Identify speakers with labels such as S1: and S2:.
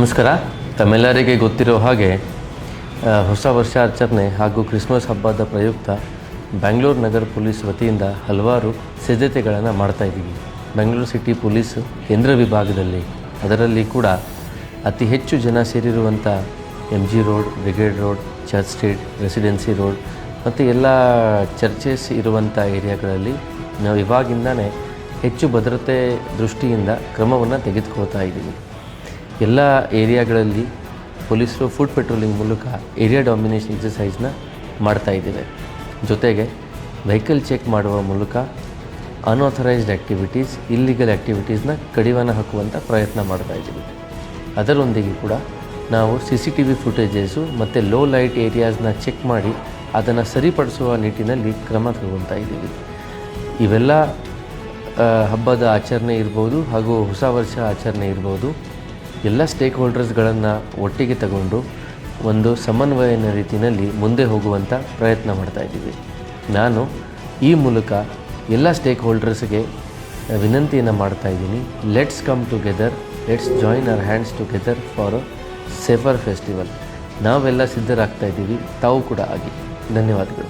S1: ನಮಸ್ಕಾರ. ತಮ್ಮೆಲ್ಲರಿಗೆ ಗೊತ್ತಿರೋ ಹಾಗೆ ಹೊಸ ವರ್ಷಾಚರಣೆ ಹಾಗೂ ಕ್ರಿಸ್ಮಸ್ ಹಬ್ಬದ ಪ್ರಯುಕ್ತ ಬೆಂಗಳೂರು ನಗರ ಪೊಲೀಸ್ ವತಿಯಿಂದ ಹಲವಾರು ಸಿದ್ಧತೆಗಳನ್ನು ಮಾಡ್ತಾಯಿದ್ದೀವಿ. ಬೆಂಗಳೂರು ಸಿಟಿ ಪೊಲೀಸ್ ಕೇಂದ್ರ ವಿಭಾಗದಲ್ಲಿ ಅದರಲ್ಲಿ ಕೂಡ ಅತಿ ಹೆಚ್ಚು ಜನ ಸೇರಿರುವಂಥ MG road, brigade road, church street, residency road ಮತ್ತು ಎಲ್ಲ ಚರ್ಚಸ್ ಇರುವಂಥ ಏರಿಯಾಗಳಲ್ಲಿ ನಾವು ಇವಾಗಿಂದನೇ ಹೆಚ್ಚು ಭದ್ರತೆ ದೃಷ್ಟಿಯಿಂದ ಕ್ರಮವನ್ನು ತೆಗೆದುಕೊಳ್ತಾ ಇದ್ದೀವಿ. ಎಲ್ಲ ಏರಿಯಾಗಳಲ್ಲಿ ಪೊಲೀಸರು ಫುಟ್ ಪೆಟ್ರೋಲಿಂಗ್ ಮೂಲಕ ಏರಿಯಾ ಡಾಮಿನೇಷನ್ ಎಕ್ಸಸೈಸ್ನ ಮಾಡ್ತಾಯಿದ್ದೇವೆ. ಜೊತೆಗೆ ವೆಹಿಕಲ್ ಚೆಕ್ ಮಾಡುವ ಮೂಲಕ ಅನ್ಆಥರೈಸ್ಡ್ ಆ್ಯಕ್ಟಿವಿಟೀಸ್, ಇಲ್ಲಿಗಲ್ ಆ್ಯಕ್ಟಿವಿಟೀಸ್ನ ಕಡಿವಾಣ ಹಾಕುವಂಥ ಪ್ರಯತ್ನ ಮಾಡ್ತಾಯಿದ್ದೀವಿ. ಅದರೊಂದಿಗೆ ಕೂಡ ನಾವು CCTV ಫುಟೇಜಸ್ಸು ಮತ್ತು ಲೋ ಲೈಟ್ ಏರಿಯಾಸ್ನ ಚೆಕ್ ಮಾಡಿ ಅದನ್ನು ಸರಿಪಡಿಸುವ ನಿಟ್ಟಿನಲ್ಲಿ ಕ್ರಮ ತಗೊಳ್ತಾ ಇದ್ದೀವಿ. ಇವೆಲ್ಲ ಹಬ್ಬದ ಆಚರಣೆ ಇರ್ಬೋದು ಹಾಗೂ ಹೊಸ ವರ್ಷ ಆಚರಣೆ ಇರ್ಬೋದು, ಎಲ್ಲ ಸ್ಟೇಕ್ ಹೋಲ್ಡರ್ಸ್ಗಳನ್ನು ಒಟ್ಟಿಗೆ ತಗೊಂಡು ಒಂದು ಸಮನ್ವಯನ ರೀತಿಯಲ್ಲಿ ಮುಂದೆ ಹೋಗುವಂಥ ಪ್ರಯತ್ನ ಮಾಡ್ತಾಯಿದ್ದೀವಿ. ನಾನು ಈ ಮೂಲಕ ಎಲ್ಲ ಸ್ಟೇಕ್ ಹೋಲ್ಡರ್ಸ್ಗೆ ವಿನಂತಿಯನ್ನು ಮಾಡ್ತಾಯಿದ್ದೀನಿ. Let's come together, let's join our hands together for a safer festival. ನಾವೆಲ್ಲ ಸಿದ್ಧರಾಗ್ತಾಯಿದ್ದೀವಿ, ತಾವು ಕೂಡ ಆಗಿ. ಧನ್ಯವಾದಗಳು.